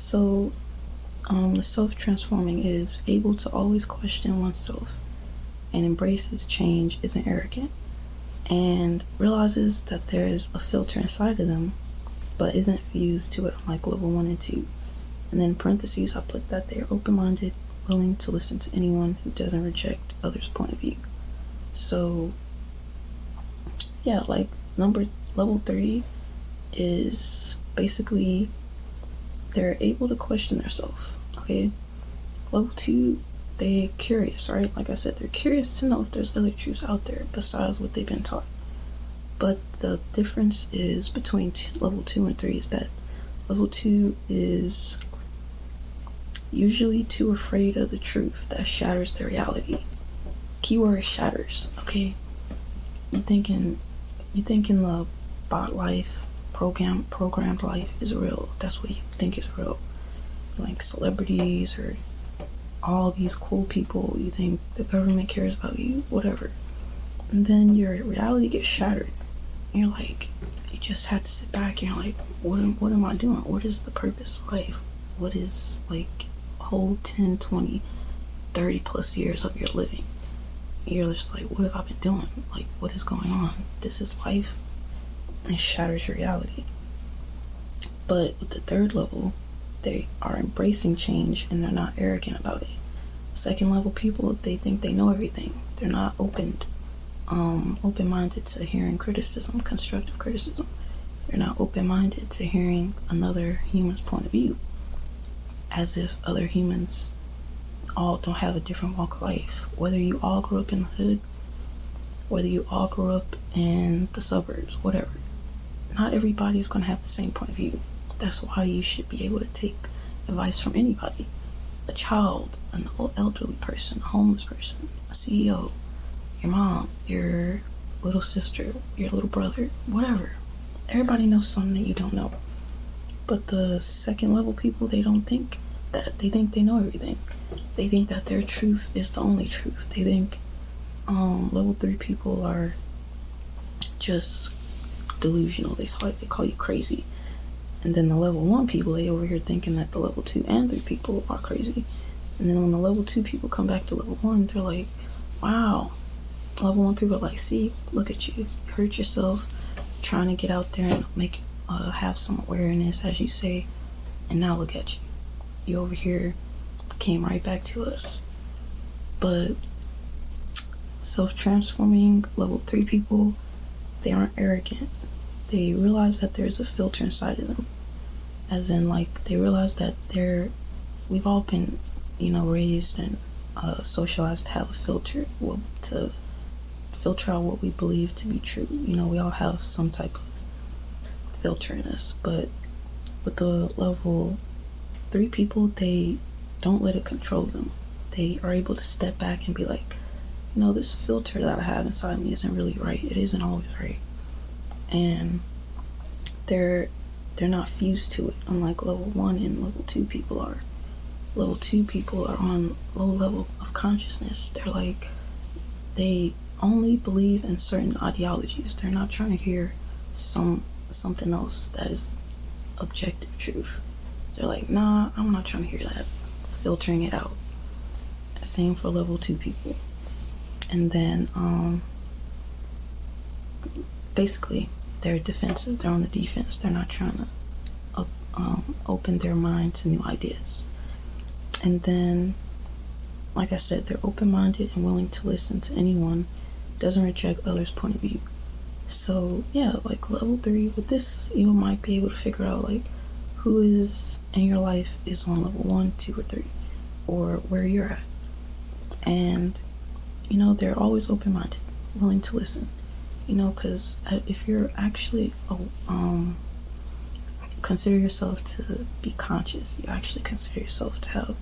So, the self-transforming is able to always question oneself and embraces change, isn't arrogant, and realizes that there is a filter inside of them, but isn't fused to it like level 1 and 2. And then in parentheses, I put that they are open-minded, willing to listen to anyone who doesn't reject others' point of view. So, yeah, like level 3 is basically they're able to question themselves. Okay, level 2, they're curious, right? Like I said, they're curious to know if there's other truths out there besides what they've been taught. But the difference is between level 2 and 3 is that level 2 is usually too afraid of the truth that shatters their reality. Keyword shatters. Okay, you thinking the bot life, programmed life is real. That's what you think is real. Like celebrities or all these cool people, you think the government cares about you, whatever. And then your reality gets shattered. And you're like, you just have to sit back and you're like, what am I doing? What is the purpose of life? What is like a whole 10, 20, 30 plus years of your living? And you're just like, what have I been doing? Like, what is going on? This is life. It shatters your reality. But with the third level, they are embracing change and they're not arrogant about it. Second level people, they think they know everything. They're not open-minded to hearing criticism, constructive criticism. They're not open-minded to hearing another human's point of view, as if other humans all don't have a different walk of life. Whether you all grew up in the hood, whether you all grew up in the suburbs, whatever, not everybody is going to have the same point of view. That's why you should be able to take advice from anybody. A child, an elderly person, a homeless person, a CEO, your mom, your little sister, your little brother, whatever. Everybody knows something that you don't know. But the second level people, they don't think that. They think they know everything. They think that their truth is the only truth. They think level 3 people are just delusional. They call you crazy. And then the level 1 people, they over here thinking that the level 2 and 3 people are crazy. And then when the level 2 people come back to level 1, they're like, wow. Level 1 people are like, see, look at you. You hurt yourself trying to get out there and have some awareness, as you say. And now look at you. You over here came right back to us. But self-transforming level 3 people, they aren't arrogant. They realize that there's a filter inside of them. As in, like, they realize that we've all been, raised and socialized to have a filter, to filter out what we believe to be true. We all have some type of filter in us. But with the level 3 people, they don't let it control them. They are able to step back and be like, this filter that I have inside me isn't really right. It isn't always right. And they're not fused to it, unlike level 1 and level 2 people are. Level 2 people are on low level of consciousness. They're like, they only believe in certain ideologies. They're not trying to hear something else that is objective truth. They're like, nah, I'm not trying to hear that. Filtering it out. Same for level 2 people. And then basically they're defensive. They're on the defense. They're not trying to open their mind to new ideas. And then, like I said, they're open-minded and willing to listen to anyone, doesn't reject others' point of view. So yeah, like level 3, with this, you might be able to figure out like who is in your life is on level 1, 2, or 3, or where you're at. And they're always open-minded, willing to listen. Because if you're actually consider yourself to be conscious, you actually consider yourself to have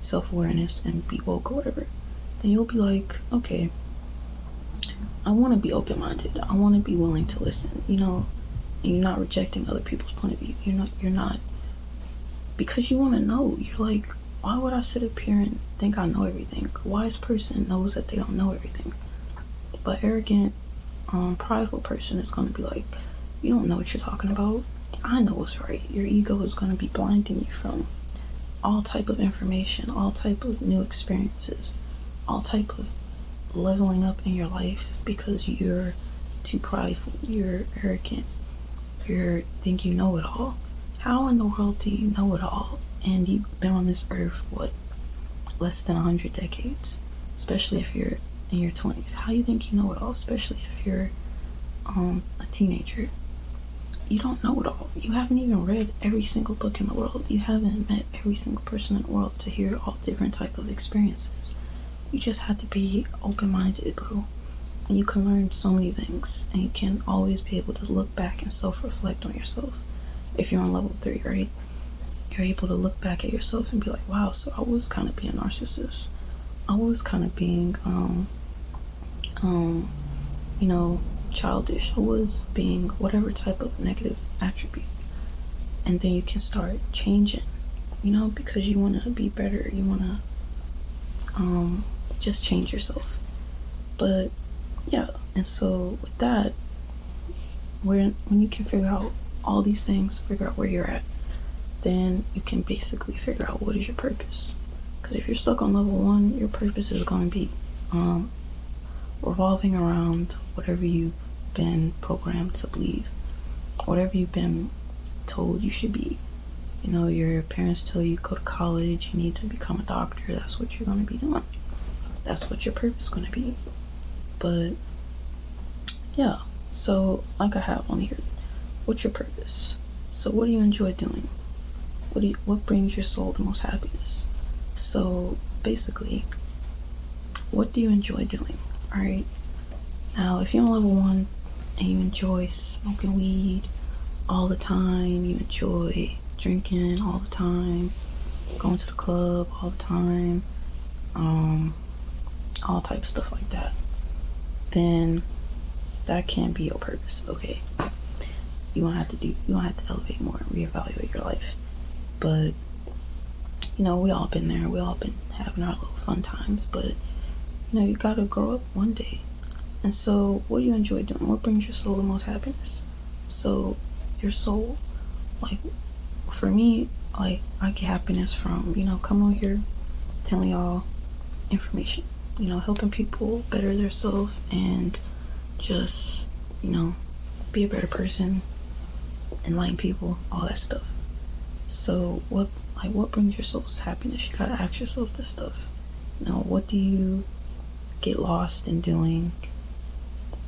self-awareness and be woke or whatever, then you'll be like, okay, I want to be open-minded. I want to be willing to listen, and you're not rejecting other people's point of view. You're not, because you want to know. You're like, why would I sit up here and think I know everything? A wise person knows that they don't know everything. But arrogant, prideful person is going to be like, you don't know what you're talking about. I know what's right. Your ego is going to be blinding you from all type of information, all type of new experiences, all type of leveling up in your life because you're too prideful, you're arrogant, you think you know it all. How in the world do you know it all? And you've been on this earth, what, less than 100 decades? Especially if you're in your 20s. How you think you know it all? Especially if you're a teenager. You don't know it all. You haven't even read every single book in the world. You haven't met every single person in the world to hear all different type of experiences. You just have to be open-minded, bro. And you can learn so many things. And you can always be able to look back and self-reflect on yourself. If you're on level 3, right? You're able to look back at yourself and be like, wow, so I was kind of being a narcissist. I was kind of being, childish. I was being whatever type of negative attribute. And then you can start changing, because you want to be better. You want to just change yourself. But yeah, and so with that, when you can figure out all these things, figure out where you're at, then you can basically figure out what is your purpose. Because if you're stuck on level 1, your purpose is going to be revolving around whatever you've been programmed to believe, whatever you've been told you should be. Your parents tell you go to college, you need to become a doctor, that's what you're going to be doing. That's what your purpose is going to be. But yeah, so like I have on here, what's your purpose? So what do you enjoy doing? What brings your soul the most happiness? So basically, what do you enjoy doing? All right. Now, if you're on level 1 and you enjoy smoking weed all the time, you enjoy drinking all the time, going to the club all the time, all type of stuff like that, then that can't be your purpose. Okay. You're gonna have to elevate more and reevaluate your life. But we all been there. We all been having our little fun times, but you gotta grow up one day. And so what do you enjoy doing? What brings your soul the most happiness? So your soul, like for me, like I get happiness from, coming on here telling y'all information, helping people better themselves and just, be a better person, enlighten people, all that stuff. So what brings your soul's happiness? You gotta ask yourself this stuff. What do you get lost in doing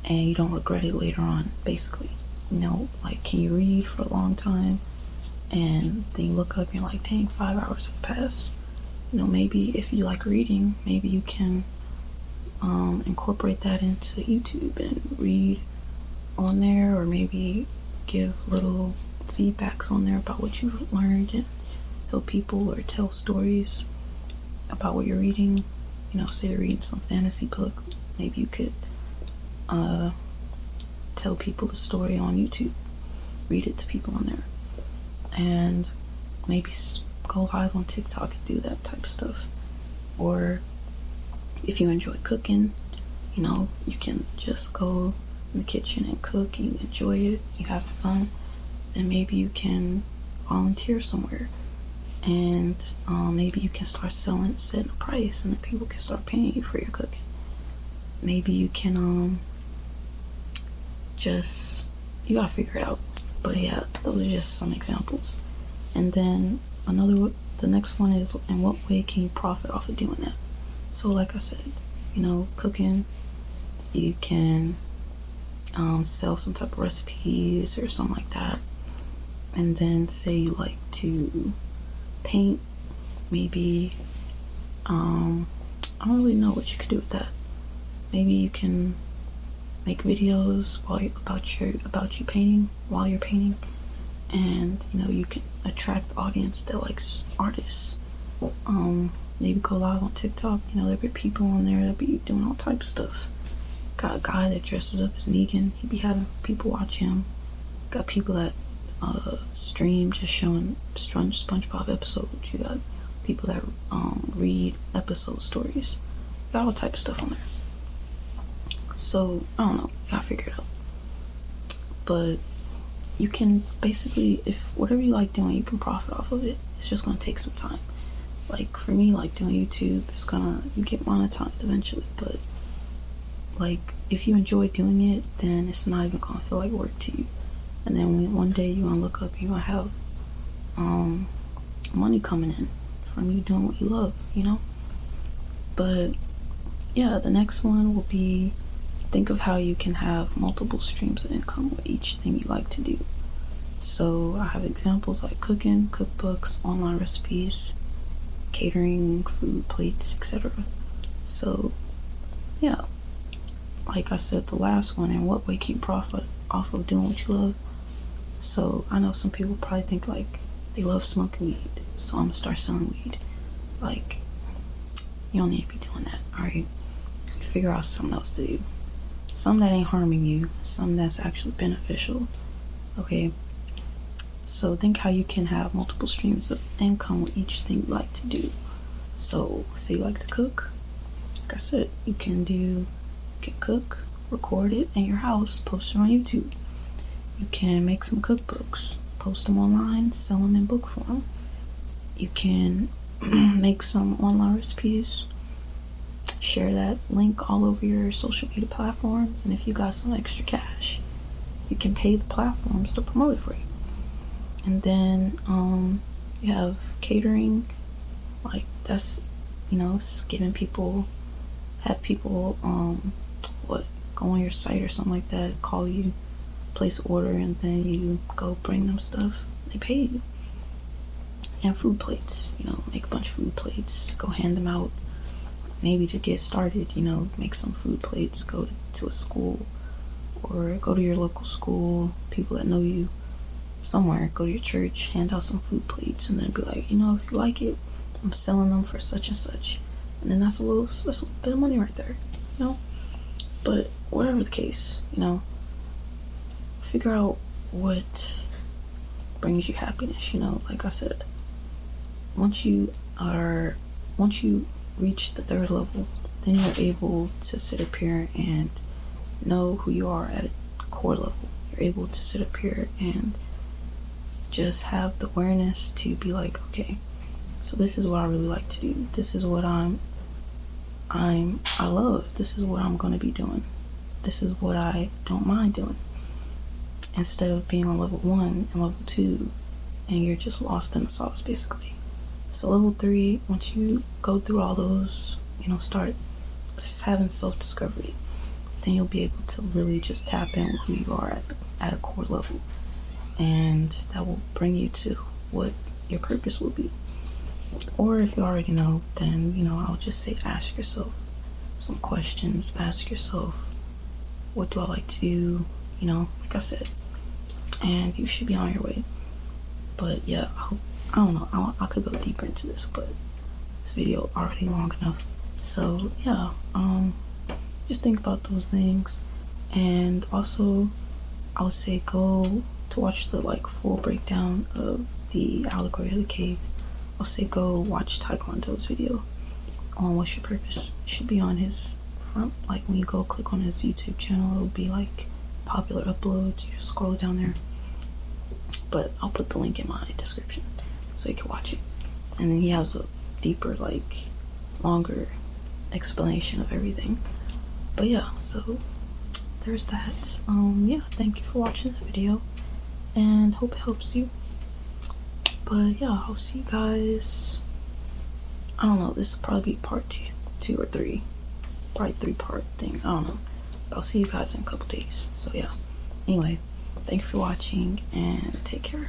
and you don't regret it later on, basically? Can you read for a long time and then you look up and you're like, dang, 5 hours have passed? Maybe if you like reading, maybe you can incorporate that into YouTube and read on there, or maybe give little feedbacks on there about what you've learned and help people, or tell stories about what you're reading. Say you're reading some fantasy book, maybe you could tell people the story on YouTube, read it to people on there, and maybe go live on TikTok and do that type of stuff. Or if you enjoy cooking, you can just go in the kitchen and cook and you enjoy it, you have fun, then maybe you can volunteer somewhere, and maybe you can start setting a price, and then people can start paying you for your cooking. Maybe you can you gotta figure it out. But yeah, those are just some examples. And then the next one is, in what way can you profit off of doing that? So like I said, cooking, you can sell some type of recipes or something like that. And then say you like to paint, maybe I don't really know what you could do with that. Maybe you can make videos about you painting while you're painting, and you can attract the audience that likes artists. Maybe go live on TikTok. There'll be people on there that be doing all types of stuff. Got a guy that dresses up as Negan, he be having people watch him. Got people that stream just showing SpongeBob episodes. You got people that read episode stories. Got all type of stuff on there. So I don't know, you gotta figure it out. But you can basically, if whatever you like doing, you can profit off of it. It's just gonna take some time. Like for me, like doing YouTube, you get monetized eventually, but like if you enjoy doing it, then it's not even gonna feel like work to you. And then when one day you're gonna look up, you're gonna have money coming in from you doing what you love, you know? But yeah, the next one will be, think of how you can have multiple streams of income with each thing you like to do. So I have examples like cooking, cookbooks, online recipes, catering, food plates, etc. So yeah, like I said, the last one, in what way can you profit off of doing what you love? So I know some people probably think like they love smoking weed, so I'm gonna start selling weed. Like, you don't need to be doing that, alright? Figure out something else to do. Something that ain't harming you, something that's actually beneficial, okay? So think how you can have multiple streams of income with each thing you like to do. So say you like to cook, like I said, you can cook, record it in your house, post it on YouTube. You can make some cookbooks, post them online, sell them in book form. You can make some online recipes, share that link all over your social media platforms, and if you got some extra cash, you can pay the platforms to promote it for you. And then you have catering, like that's, giving people, have people go on your site or something like that, call you, place an order, and then you go bring them stuff, they pay you. And food plates, make a bunch of food plates, go hand them out. Maybe to get started, make some food plates, go to a school, or go to your local school, people that know you somewhere, go to your church, hand out some food plates, and then be like, if you like it, I'm selling them for such and such. And then that's a little bit of money right there, But whatever the case, figure out what brings you happiness, like I said. Once you reach the third level, then you're able to sit up here and know who you are at a core level. You're able to sit up here and just have the awareness to be like, okay, so this is what I really like to do. This is what I love. This is what I'm going to be doing. This is what I don't mind doing. Instead of being on level 1 and level 2 and you're just lost in the sauce, basically. So level 3, once you go through all those, start just having self-discovery, then you'll be able to really just tap in who you are at a core level. And that will bring you to what your purpose will be. Or if you already know, then, I'll just say ask yourself some questions. Ask yourself, what do I like to do? Like I said. And you should be on your way. But yeah, I don't know. I could go deeper into this, but this video already long enough. So yeah, just think about those things. And also, I would say go to watch the full breakdown of the allegory of the cave. I'll say go watch Tykwondoe's video on what's your purpose. It should be on his front. Like when you go click on his YouTube channel, it'll be like popular uploads. You just scroll down there. But I'll put the link in my description so you can watch it. And then he has a deeper, longer explanation of everything. But yeah, so there's that. Yeah, thank you for watching this video and hope it helps you. But yeah, I'll see you guys. I don't know, this will probably be part 2 or 3. Probably 3-part thing. I don't know. But I'll see you guys in a couple days. So yeah. Anyway, thank you for watching and take care.